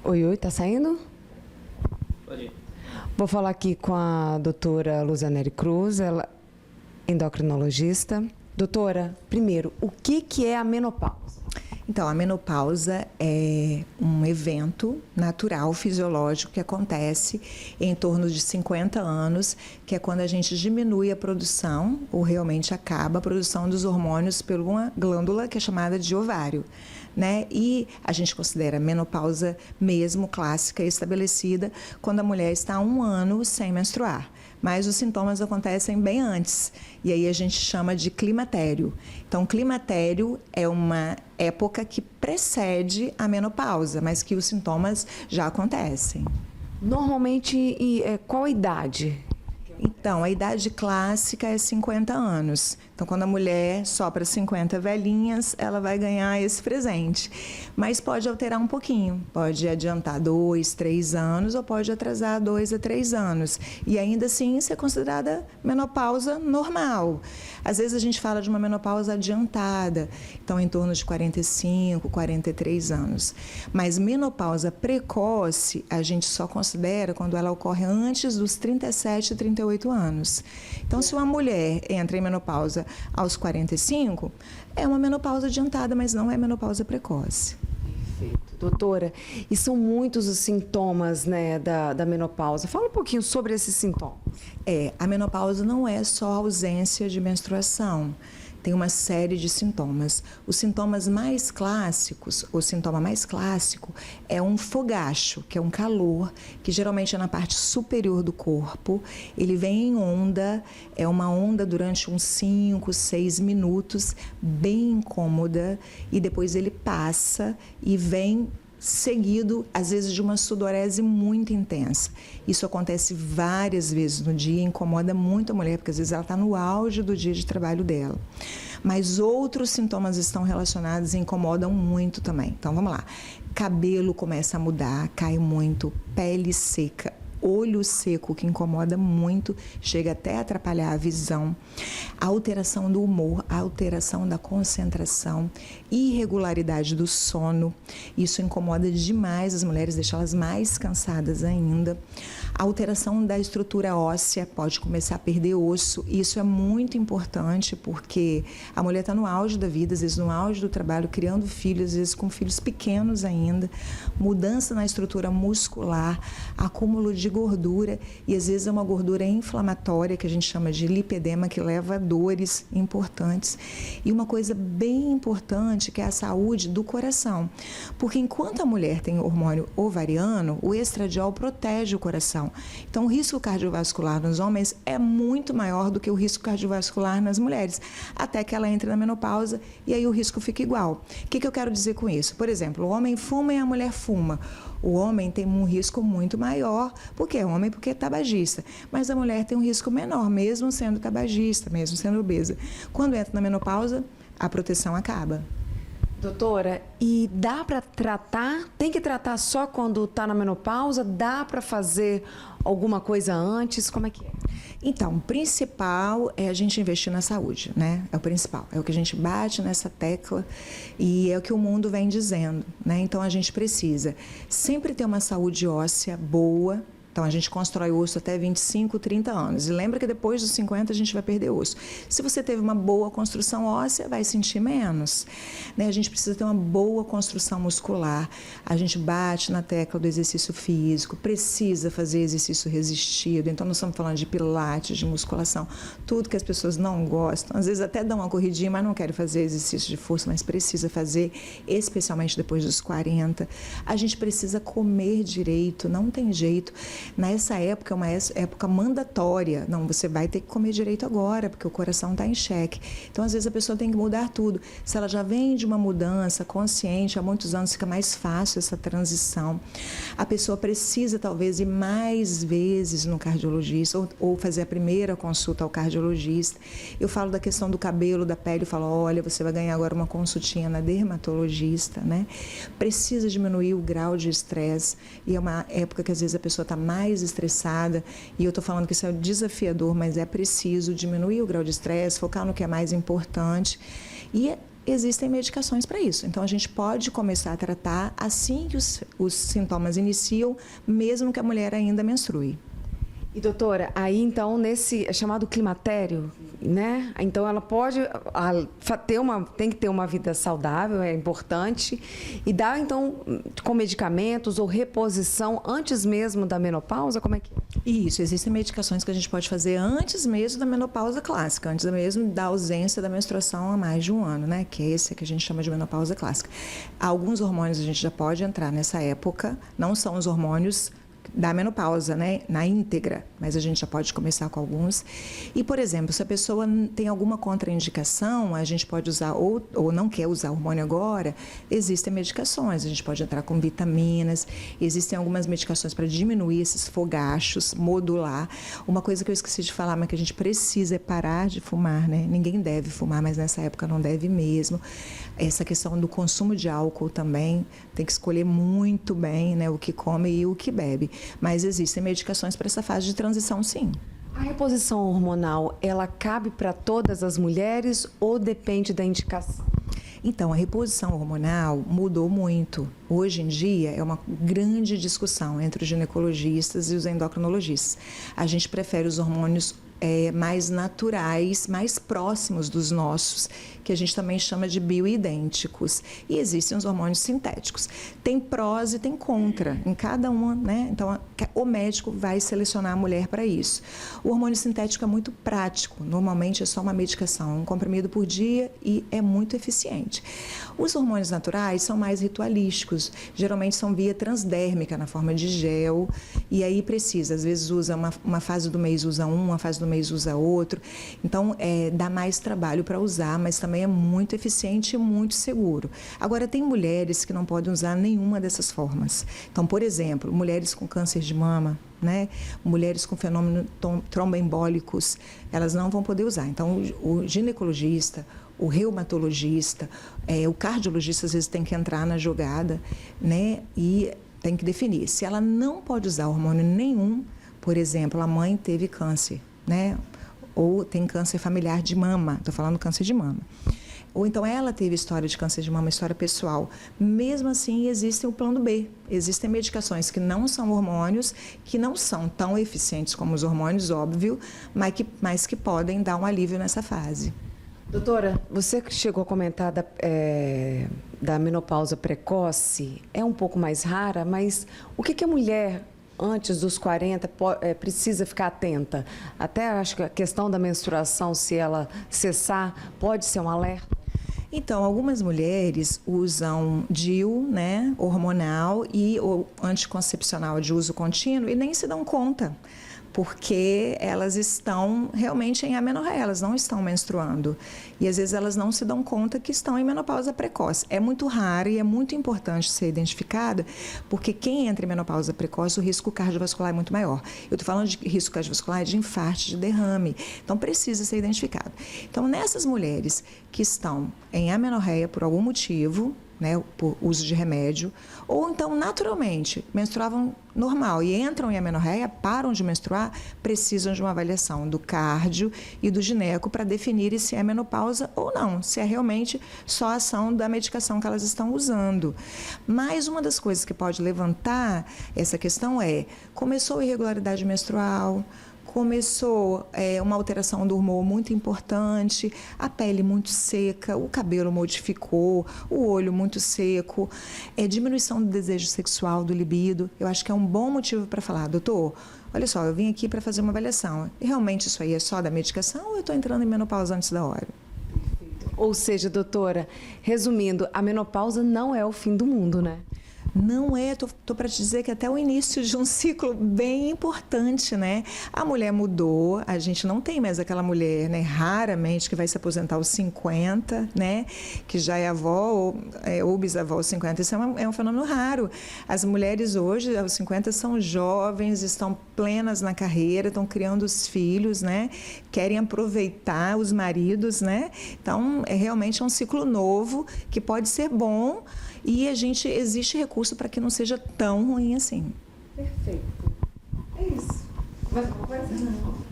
Oi, oi, tá saindo? Pode ir. Vou falar aqui com a doutora Luzaneri Cruz, ela é endocrinologista. Doutora, primeiro, o que é a menopausa? Então, a menopausa é um evento natural, fisiológico, que acontece em torno de 50 anos, que é quando a gente diminui a produção, ou realmente acaba a produção dos hormônios por uma glândula que é chamada de ovário, né? E a gente considera a menopausa mesmo clássica e estabelecida quando a mulher está há 1 ano sem menstruar. Mas os sintomas acontecem bem antes, e aí a gente chama de climatério. Então, climatério é uma época que precede a menopausa, mas que os sintomas já acontecem. Normalmente, qual a idade? Então, a idade clássica é 50 anos. Então, quando a mulher sopra 50 velhinhas, ela vai ganhar esse presente. Mas pode alterar um pouquinho. Pode adiantar 2, 3 anos ou pode atrasar 2 a 3 anos. E ainda assim ser considerada menopausa normal. Às vezes a gente fala de uma menopausa adiantada, então em torno de 45, 43 anos. Mas menopausa precoce a gente só considera quando ela ocorre antes dos 37, 38 anos. Então, se uma mulher entra em menopausa aos 45, é uma menopausa adiantada, mas não é menopausa precoce. Perfeito. Doutora, e são muitos os sintomas, né, da menopausa. Fala um pouquinho sobre esses sintomas. A menopausa não é só ausência de menstruação. Tem uma série de sintomas. Os sintomas mais clássicos, o sintoma mais clássico é um fogacho, que é um calor, que geralmente é na parte superior do corpo. Ele vem em onda, é uma onda durante uns 5, 6 minutos, bem incômoda, e depois ele passa e vem seguido, às vezes, de uma sudorese muito intensa. Isso acontece várias vezes no dia, incomoda muito a mulher, porque às vezes ela está no auge do dia de trabalho dela. Mas outros sintomas estão relacionados e incomodam muito também. Então, vamos lá. Cabelo começa a mudar, cai muito, pele seca, olho seco, que incomoda muito, chega até a atrapalhar a visão, a alteração do humor, a alteração da concentração, irregularidade do sono, isso incomoda demais as mulheres, deixa elas mais cansadas ainda. A alteração da estrutura óssea, pode começar a perder osso, isso é muito importante porque a mulher está no auge da vida, às vezes no auge do trabalho, criando filhos, às vezes com filhos pequenos ainda, mudança na estrutura muscular, acúmulo de gordura, e às vezes é uma gordura inflamatória, que a gente chama de lipedema, que leva a dores importantes. E uma coisa bem importante, que é a saúde do coração. Porque enquanto a mulher tem hormônio ovariano, o estradiol protege o coração. Então, o risco cardiovascular nos homens é muito maior do que o risco cardiovascular nas mulheres, até que ela entre na menopausa e aí o risco fica igual. O que eu quero dizer com isso? Por exemplo, o homem fuma e a mulher fuma. O homem tem um risco muito maior, porque é homem, porque é tabagista. Mas a mulher tem um risco menor, mesmo sendo tabagista, mesmo sendo obesa. Quando entra na menopausa, a proteção acaba. Doutora, e dá para tratar? Tem que tratar só quando está na menopausa? Dá para fazer alguma coisa antes? Como é que é? Então, o principal é a gente investir na saúde, né? É o principal. É o que a gente bate nessa tecla e é o que o mundo vem dizendo, né? Então, a gente precisa sempre ter uma saúde óssea boa. Então, a gente constrói osso até 25, 30 anos. E lembra que depois dos 50 a gente vai perder osso. Se você teve uma boa construção óssea, vai sentir menos, né? A gente precisa ter uma boa construção muscular. A gente bate na tecla do exercício físico, precisa fazer exercício resistido. Então, nós estamos falando de pilates, de musculação, tudo que as pessoas não gostam. Às vezes até dão uma corridinha, mas não querem fazer exercício de força, mas precisa fazer, especialmente depois dos 40. A gente precisa comer direito, não tem jeito. Nessa época, é uma época mandatória. Não, você vai ter que comer direito agora, porque o coração está em xeque. Então, às vezes, a pessoa tem que mudar tudo. Se ela já vem de uma mudança consciente, há muitos anos fica mais fácil essa transição. A pessoa precisa, talvez, ir mais vezes no cardiologista ou fazer a primeira consulta ao cardiologista. Eu falo da questão do cabelo, da pele, eu falo, olha, você vai ganhar agora uma consultinha na dermatologista, né? Precisa diminuir o grau de estresse, e é uma época que, às vezes, a pessoa está mais estressada, e eu estou falando que isso é desafiador, mas é preciso diminuir o grau de estresse, focar no que é mais importante e existem medicações para isso. Então, a gente pode começar a tratar assim que os sintomas iniciam, mesmo que a mulher ainda menstrue. E doutora, aí então nesse é chamado climatério, né? Então ela pode tem que ter uma vida saudável, é importante, e dá então com medicamentos ou reposição antes mesmo da menopausa, como é que é? Isso, existem medicações que a gente pode fazer antes mesmo da menopausa clássica, antes mesmo da ausência da menstruação há mais de um ano, né? Que é esse que a gente chama de menopausa clássica. Alguns hormônios a gente já pode entrar nessa época, não são os hormônios da menopausa, né, na íntegra, mas a gente já pode começar com alguns. E, por exemplo, se a pessoa tem alguma contraindicação, a gente pode usar, ou não quer usar hormônio agora, existem medicações, a gente pode entrar com vitaminas, existem algumas medicações para diminuir esses fogachos, modular. Uma coisa que eu esqueci de falar, mas que a gente precisa é parar de fumar, né? Ninguém deve fumar, mas nessa época não deve mesmo. Essa questão do consumo de álcool também, tem que escolher muito bem, né, o que come e o que bebe. Mas existem medicações para essa fase de transição, sim. A reposição hormonal, ela cabe para todas as mulheres ou depende da indicação? Então, a reposição hormonal mudou muito. Hoje em dia, é uma grande discussão entre os ginecologistas e os endocrinologistas. A gente prefere os hormônios mais naturais, mais próximos dos nossos, que a gente também chama de bioidênticos. E existem os hormônios sintéticos. Tem prós e tem contra em cada uma, né? Então, o médico vai selecionar a mulher para isso. O hormônio sintético é muito prático. Normalmente é só uma medicação, um comprimido por dia, e é muito eficiente. Os hormônios naturais são mais ritualísticos. Geralmente são via transdérmica, na forma de gel. E aí precisa, às vezes usa uma fase do mês usa um, uma fase do mês usa outro. Então, dá mais trabalho para usar, mas também é muito eficiente e muito seguro. Agora, tem mulheres que não podem usar nenhuma dessas formas. Então, por exemplo, mulheres com câncer de mama, né? Mulheres com fenômenos tromboembólicos, elas não vão poder usar. Então, o ginecologista, o reumatologista, o cardiologista, às vezes, tem que entrar na jogada, né? E tem que definir. Se ela não pode usar hormônio nenhum, por exemplo, a mãe teve câncer, né? Ou tem câncer familiar de mama, estou falando câncer de mama. Ou então ela teve história de câncer de mama, história pessoal. Mesmo assim, existe o plano B. Existem medicações que não são hormônios, que não são tão eficientes como os hormônios, óbvio, mas que podem dar um alívio nessa fase. Doutora, você que chegou a comentar da menopausa precoce, é um pouco mais rara, mas o que a mulher antes dos 40 precisa ficar atenta? Até acho que a questão da menstruação, se ela cessar, pode ser um alerta? Então, algumas mulheres usam DIU, né, hormonal e o anticoncepcional de uso contínuo e nem se dão conta, porque elas estão realmente em amenorreia, elas não estão menstruando. E às vezes elas não se dão conta que estão em menopausa precoce. É muito raro e é muito importante ser identificada, porque quem entra em menopausa precoce, o risco cardiovascular é muito maior. Eu estou falando de risco cardiovascular, de infarto, de derrame. Então, precisa ser identificado. Então, nessas mulheres que estão em amenorreia por algum motivo, né, por uso de remédio, ou então naturalmente menstruavam normal e entram em amenorreia, param de menstruar, precisam de uma avaliação do cardio e do gineco para definir se é menopausa ou não, se é realmente só a ação da medicação que elas estão usando. Mas uma das coisas que pode levantar essa questão começou a irregularidade menstrual, começou uma alteração do humor muito importante, a pele muito seca, o cabelo modificou, o olho muito seco, diminuição do desejo sexual, do libido. Eu acho que é um bom motivo para falar, doutor, olha só, eu vim aqui para fazer uma avaliação. Realmente isso aí é só da medicação ou eu estou entrando em menopausa antes da hora? Ou seja, doutora, resumindo, a menopausa não é o fim do mundo, né? Não é, tô para te dizer que até o início de um ciclo bem importante, né? A mulher mudou, a gente não tem mais aquela mulher, né, raramente que vai se aposentar aos 50, né? Que já é avó ou bisavó aos 50. Isso é um fenômeno raro. As mulheres hoje, aos 50, são jovens, estão plenas na carreira, estão criando os filhos, né? Querem aproveitar os maridos, né? Então, realmente um ciclo novo que pode ser bom. E existe recurso para que não seja tão ruim assim. Perfeito. É isso. Mais alguma coisa? Não.